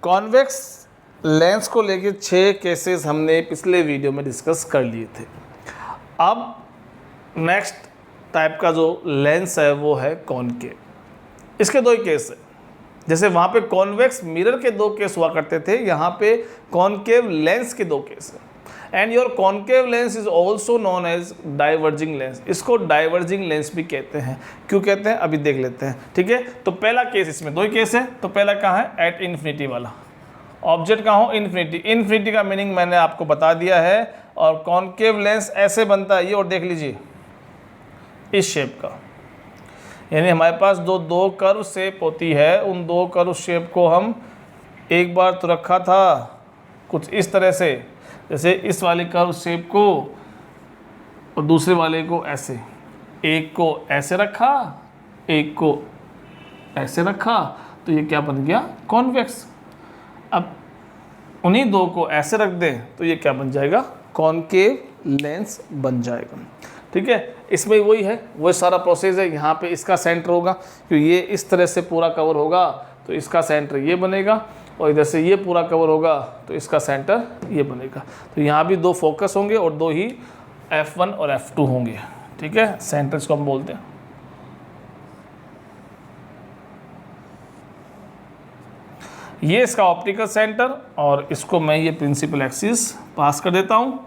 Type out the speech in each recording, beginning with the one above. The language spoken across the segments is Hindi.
कॉन्वेक्स लेंस को लेके 6 केसेस हमने पिछले वीडियो में डिस्कस कर लिए थे। अब नेक्स्ट टाइप का जो लेंस है वो है कॉनकेव। इसके 2 ही केस है। जैसे वहाँ पे कॉन्वेक्स मिरर के 2 केस हुआ करते थे, यहाँ पे कॉनकेव लेंस के 2 केस हैं। And your concave lens is also known as diverging lens. इसको डाइवर्जिंग लेंस भी कहते हैं। क्यों कहते हैं अभी देख लेते हैं, ठीक है। तो पहला केस, इसमें 2 ही केस है। तो पहला कहाँ है, एट इन्फिनिटी वाला। ऑब्जेक्ट कहाँ हो, इन्फिनिटी। इन्फिनिटी का मीनिंग मैंने आपको बता दिया है। और कॉनकेव लेंस ऐसे बनता है ये, और देख लीजिए इस शेप का, यानी हमारे पास जो 2 कर्व शेप होती है, उन 2 कर्व शेप को हम एक बार तो रखा था कुछ इस तरह से, जैसे इस वाले कर्व शेप को और दूसरे वाले को ऐसे, एक को ऐसे रखा, एक को ऐसे रखा, तो ये क्या बन गया, कॉन्वेक्स। अब उन्हीं 2 को ऐसे रख दें तो ये क्या बन जाएगा, कॉनकेव लेंस बन जाएगा, ठीक है। इसमें वही है, वही सारा प्रोसेस है। यहाँ पे इसका सेंटर होगा, क्योंकि ये इस तरह से पूरा कवर होगा तो इसका सेंटर ये बनेगा, और इधर से ये पूरा कवर होगा तो इसका सेंटर ये बनेगा। तो यहाँ भी 2 फोकस होंगे और 2 ही F1 और F2 होंगे, ठीक है। सेंटर इसको हम बोलते हैं। ये इसका ऑप्टिकल सेंटर, और इसको मैं ये प्रिंसिपल एक्सिस पास कर देता हूँ।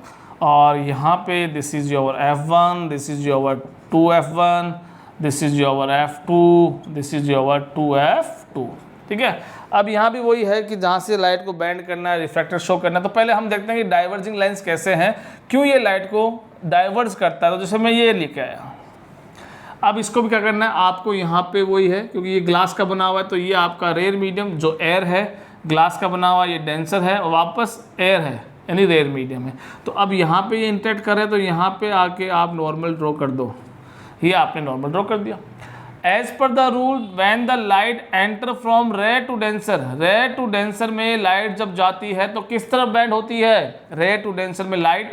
और यहाँ पे this is your F1, this is your 2F1, this is your F2, this is your 2F2, ठीक है। अब यहाँ भी वही है कि जहाँ से लाइट को बैंड करना है, रिफ्रैक्टर शो करना है। तो पहले हम देखते हैं कि डाइवर्जिंग लेंस कैसे हैं, क्यों ये लाइट को डाइवर्ज करता है। तो जैसे मैं ये लेके आया, अब इसको भी क्या करना है आपको, यहाँ पे वही है, क्योंकि ये ग्लास का बना हुआ है, तो ये आपका रेयर मीडियम जो एयर है, ग्लास का बना हुआ ये डेंसर है, और वापस एयर है यानी रेयर मीडियम है। तो अब यहाँ पे ये इंटरेक्ट करे, तो यहाँ पे आके आप नॉर्मल ड्रॉ कर दो। ये आपने नॉर्मल ड्रॉ कर दिया। As per the rule when the light enter from rare to denser, rare to denser में लाइट जब जाती है तो किस तरफ बैंड होती है, रेयर टू डेंसर में लाइट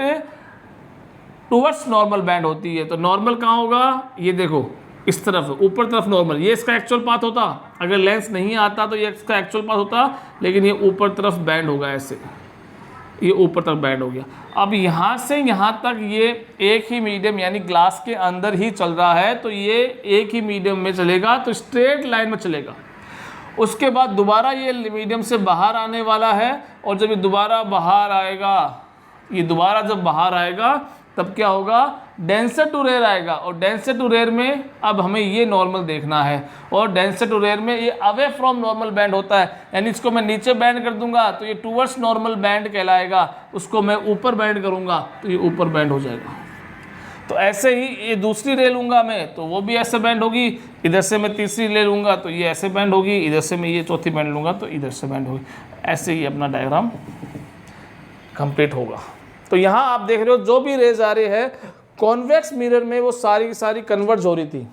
टूवर्ड्स नॉर्मल बैंड होती है। तो नॉर्मल कहाँ होगा, ये देखो इस तरफ, ऊपर तरफ नॉर्मल। ये इसका एक्चुअल पाथ होता, अगर लेंस नहीं आता तो ये इसका एक्चुअल पाथ होता, लेकिन ये ऊपर तरफ बैंड होगा ऐसे, ये ऊपर तक बैंड हो गया। अब यहाँ से यहाँ तक ये एक ही मीडियम यानी ग्लास के अंदर ही चल रहा है, तो ये एक ही मीडियम में चलेगा, तो स्ट्रेट लाइन में चलेगा। उसके बाद दोबारा ये मीडियम से बाहर आने वाला है, और जब ये दोबारा बाहर आएगा, ये दोबारा जब बाहर आएगा तब क्या होगा, डेंसर टू रेयर आएगा। और डेंसर टू रेयर में अब हमें ये नॉर्मल देखना है, और डेंसर टू रेयर में ये अवे फ्रॉम नॉर्मल बैंड होता है, यानी इसको मैं नीचे बैंड कर दूंगा तो ये टूवर्ड्स नॉर्मल बैंड कहलाएगा, उसको मैं ऊपर बैंड करूंगा तो ये ऊपर बैंड हो जाएगा। तो ऐसे ही ये दूसरी रे लूँगा मैं तो वो भी ऐसे बैंड होगी, इधर से मैं तीसरी ले लूँगा तो ये ऐसे बैंड होगी, इधर से मैं ये चौथी बैंड लूँगा तो इधर से बैंड होगी। ऐसे ही अपना डायग्राम कंप्लीट होगा। तो यहाँ आप देख रहे हो जो भी रेज आ रही है कॉन्वेक्स मिरर में, वो सारी की सारी कन्वर्ज हो रही थी,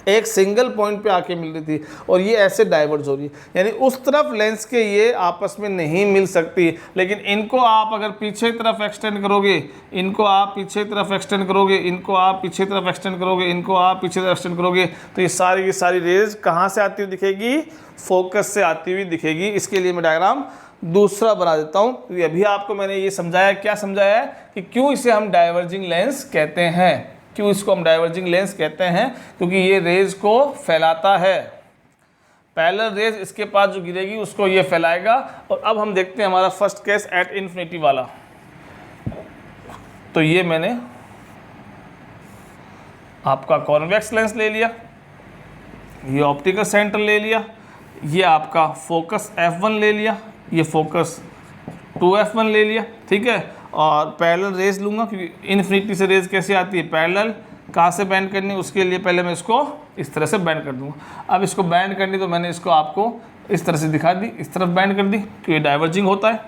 एक सिंगल पॉइंट पे आके मिल रही थी, और ये ऐसे डाइवर्ज हो रही है, यानी उस तरफ लेंस के ये आपस में नहीं मिल सकती। लेकिन इनको आप अगर पीछे की तरफ एक्सटेंड करोगे, इनको आप पीछे की तरफ एक्सटेंड करोगे, इनको आप पीछे की तरफ एक्सटेंड करोगे, इनको आप पीछे तरफ एक्सटेंड करोगे, तो ये सारी की सारी रेज कहाँ से आती हुई दिखेगी, फोकस से आती हुई दिखेगी। इसके लिए मैं डायग्राम दूसरा बना देता हूँ, क्योंकि अभी आपको मैंने ये समझाया, क्या समझाया है कि क्यों इसे हम डाइवर्जिंग लेंस कहते हैं। क्यों इसको हम डाइवर्जिंग लेंस कहते हैं, क्योंकि ये रेज को फैलाता है। पैरेलल रेज इसके पास जो गिरेगी उसको ये फैलाएगा। और अब हम देखते हैं हमारा फर्स्ट केस एट इन्फिनिटी वाला। तो ये मैंने आपका कॉन्वेक्स लेंस ले लिया, ये ऑप्टिकल सेंटर ले लिया, ये आपका फोकस F1 ले लिया, ये फोकस 2F1 ले लिया, ठीक है। और पैरेलल रेज लूँगा, क्योंकि इन्फिनिटी से रेज कैसे आती है, पैरेलल कहाँ से बैंड करनी, उसके लिए पहले मैं इसको इस तरह से बैंड कर दूँगा। अब इसको बैंड करनी तो मैंने इसको आपको इस तरह से दिखा दी, इस तरफ बैंड कर दी, तो ये डाइवर्जिंग होता है।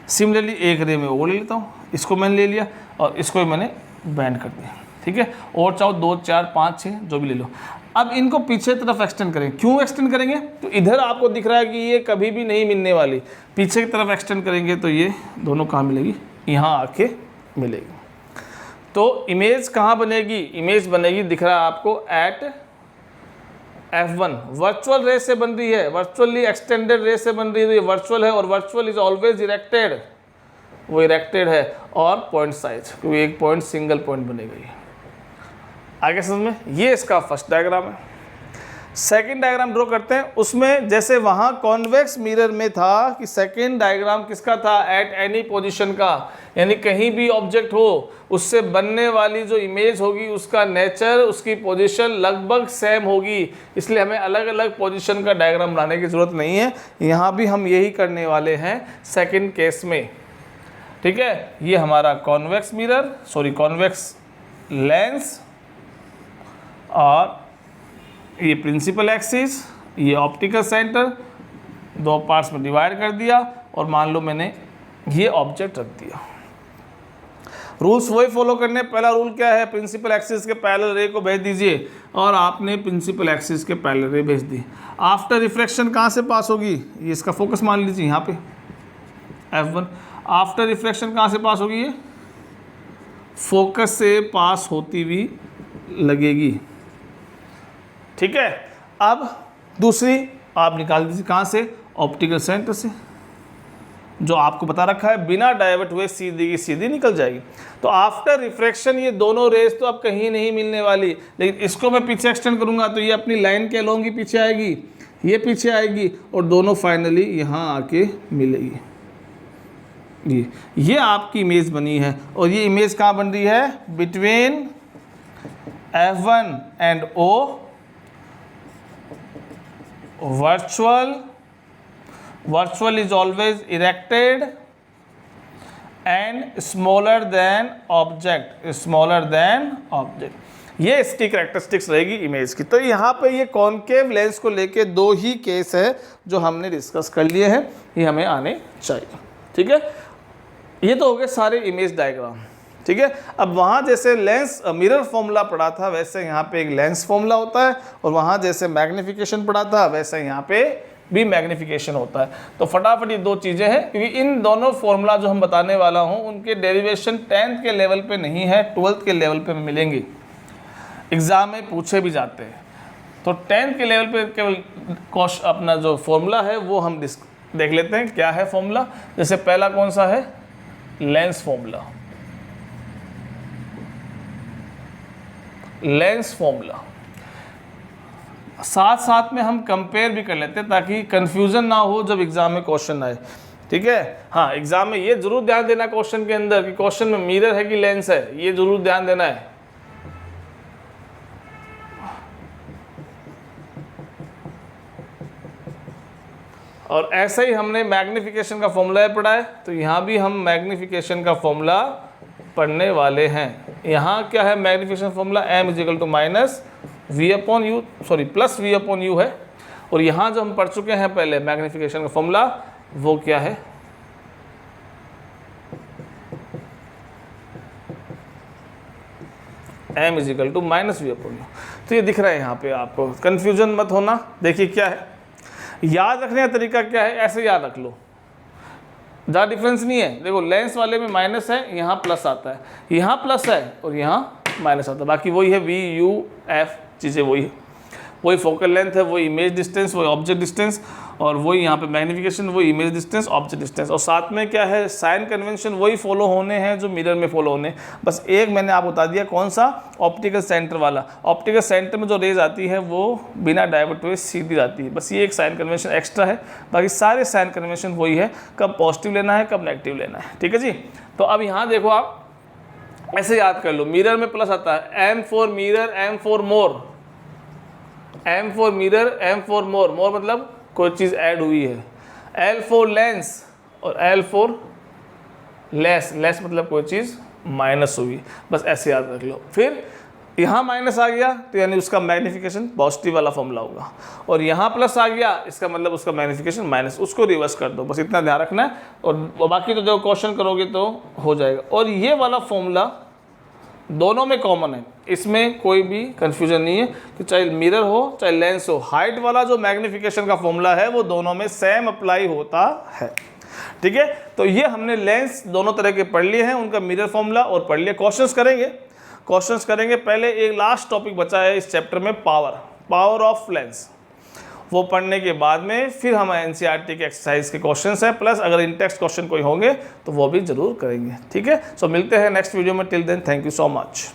सिमिलरली एक रे में वो ले लेता हूँ, इसको मैंने ले लिया और इसको भी मैंने बैंड कर दिया, ठीक है। और चाहो 2, 4, 5, 6 जो भी ले लो। अब इनको पीछे तरफ एक्सटेंड करेंगे। क्यों एक्सटेंड करेंगे, तो इधर आपको दिख रहा है कि ये कभी भी नहीं मिलने वाली, पीछे की तरफ एक्सटेंड करेंगे तो ये दोनों कहाँ मिलेगी, यहाँ आके मिलेगी। तो इमेज कहाँ बनेगी, इमेज बनेगी, दिख रहा है आपको, एट F1 वर्चुअल रे से बन रही है, वर्चुअली एक्सटेंडेड रे से बन रही है, तो ये वर्चुअल है और वर्चुअल इज ऑलवेज इरेक्टेड, वो इरेक्टेड है। और पॉइंट साइज, क्योंकि एक पॉइंट सिंगल पॉइंट बनेगा ये। आगे समझ में, ये इसका फर्स्ट डायग्राम है। सेकंड डायग्राम ड्रॉ करते हैं, उसमें जैसे वहाँ कॉन्वेक्स मिरर में था कि सेकंड डायग्राम किसका था, एट एनी पोजीशन का, यानी कहीं भी ऑब्जेक्ट हो उससे बनने वाली जो इमेज होगी उसका नेचर, उसकी पोजीशन लगभग सेम होगी, इसलिए हमें अलग अलग पोजीशन का डायग्राम बनाने की ज़रूरत नहीं है। यहाँ भी हम यही करने वाले हैं सेकेंड केस में, ठीक है। ये हमारा convex mirror, sorry convex lens, और ये प्रिंसिपल एक्सिस, ये ऑप्टिकल सेंटर, दो पार्ट्स में डिवाइड कर दिया, और मान लो मैंने ये ऑब्जेक्ट रख दिया। रूल्स वही फॉलो करने। पहला रूल क्या है, प्रिंसिपल एक्सिस के पैरेलल रे को भेज दीजिए, और आपने प्रिंसिपल एक्सिस के पैरेलल रे भेज दी। आफ्टर रिफ्रैक्शन कहाँ से पास होगी, ये इसका फोकस मान लीजिए यहाँ पे F1। आफ्टर रिफ्रैक्शन कहाँ से पास होगी, ये फोकस से पास होती हुई लगेगी, ठीक है। अब दूसरी आप निकाल दीजिए, कहाँ से, ऑप्टिकल सेंटर से, जो आपको बता रखा है बिना डाइवर्ट हुए सीधी की सीधी निकल जाएगी। तो आफ्टर रिफ्रैक्शन ये दोनों रेस तो अब कहीं नहीं मिलने वाली, लेकिन इसको मैं पीछे एक्सटेंड करूंगा तो ये अपनी लाइन के अलोंग ही पीछे आएगी, ये पीछे आएगी, और दोनों फाइनली यहाँ आके मिलेगी। ये आपकी इमेज बनी है, और ये इमेज कहाँ बन रही है, between F1 and O, virtual is always erected and smaller than object, ये इसकी कैरेक्टरिस्टिक्स रहेगी इमेज की। तो यहाँ पे ये कॉनकेव लेंस को लेके दो ही केस है जो हमने डिस्कस कर लिए हैं, ये हमें आने चाहिए, ठीक है। ये तो हो गए सारे इमेज डायग्राम, ठीक है। अब वहाँ जैसे लेंस मिरर फॉर्मूला पढ़ा था, वैसे यहाँ पे एक लेंस फॉर्मूला होता है, और वहाँ जैसे मैग्नीफिकेशन पढ़ा था वैसे यहाँ पे भी मैग्नीफिकेशन होता है। तो फटाफट ये दो चीज़ें हैं, क्योंकि इन दोनों फॉर्मूला जो हम बताने वाला हूँ उनके डेरिवेशन 10th के लेवल पे नहीं है, 12th के लेवल पे मिलेंगे, एग्ज़ाम में पूछे भी जाते हैं। तो 10th के लेवल पे केवल अपना जो फॉर्मूला है वो हम देख लेते हैं क्या है फॉर्मूला। जैसे पहला कौन सा है, लेंस फॉर्मूला, लेंस फॉर्मूला। साथ साथ में हम कंपेयर भी कर लेते हैं ताकि कंफ्यूजन ना हो जब एग्जाम में क्वेश्चन आए, ठीक है। हाँ, एग्जाम में ये जरूर ध्यान देना क्वेश्चन के अंदर कि क्वेश्चन में मिरर है कि लेंस है, ये जरूर ध्यान देना है। और ऐसे ही हमने मैग्नीफिकेशन का फॉर्मूला पढ़ा है, तो यहाँ भी हम मैग्नीफिकेशन का फॉर्मूला पढ़ने वाले हैं। यहाँ क्या है magnification formula, m equal to minus v upon u, sorry plus v upon u है। और यहाँ जो हम पढ़ चुके हैं पहले मैग्नीफिकेशन का फॉर्मूला, वो क्या है, m equal to minus v upon u. तो ये दिख रहा है यहाँ पे, आपको कंफ्यूजन मत होना। देखिए क्या है, याद रखने का तरीका क्या है, ऐसे याद रख लो, ज़्यादा डिफरेंस नहीं है। देखो लेंस वाले में माइनस है, यहाँ प्लस आता है, यहाँ प्लस है और यहाँ माइनस आता है, बाकी वही है v u f, चीज़ें वही है, वही फोकल लेंथ है, वही इमेज डिस्टेंस, वही ऑब्जेक्ट डिस्टेंस, और वही यहाँ पे मैग्नीफिकेशन, वही इमेज डिस्टेंस, ऑब्जेक्ट डिस्टेंस, और साथ में क्या है साइन कन्वेंशन वही फॉलो होने हैं जो मिरर में फॉलो होने। बस एक मैंने आपको बता दिया, कौन सा, ऑप्टिकल सेंटर वाला। ऑप्टिकल सेंटर में जो रेज आती है वो बिना डाइवर्ट हुए सीधी आती है, बस ये एक साइन कन्वेंशन एक्स्ट्रा है, बाकी सारे साइन कन्वेंशन वही है, कब पॉजिटिव लेना है कब नेगेटिव लेना है, ठीक है जी। तो अब यहाँ देखो, आप ऐसे याद कर लो, मिरर में प्लस आता है, m for mirror, m for more, m for mirror, m for more, more मतलब कोई चीज़ ऐड हुई है, l फॉर लेंस और l फॉर लेस, लेस मतलब कोई चीज़ माइनस हुई, बस ऐसे याद रख लो। फिर यहाँ माइनस आ गया तो यानी उसका मैग्नीफिकेशन पॉजिटिव वाला फॉर्मूला होगा, और यहाँ प्लस आ गया इसका मतलब उसका मैग्नीफिकेशन माइनस, उसको रिवर्स कर दो, बस इतना ध्यान रखना है। और बाकी तो जो क्वेश्चन करोगे तो हो जाएगा। और ये वाला फॉर्मूला दोनों में कॉमन है, इसमें कोई भी कंफ्यूजन नहीं है कि चाहे मिरर हो चाहे लेंस हो, हाइट वाला जो मैग्नीफिकेशन का फॉर्मूला है वो दोनों में सेम अप्लाई होता है, ठीक है। तो ये हमने लेंस दोनों तरह के पढ़ लिए हैं, उनका मिरर फॉर्मूला और पढ़ लिए। क्वेश्चंस करेंगे, क्वेश्चंस करेंगे। पहले एक लास्ट टॉपिक बचा है इस चैप्टर में, पावर। पावर ऑफ लेंस, वो पढ़ने के बाद में फिर हम एनसीईआरटी के एक्सरसाइज के क्वेश्चंस हैं, प्लस अगर इन टेक्स्ट क्वेश्चन कोई होंगे तो वो भी जरूर करेंगे। ठीक है, सो मिलते हैं नेक्स्ट वीडियो में। Till then thank you so much.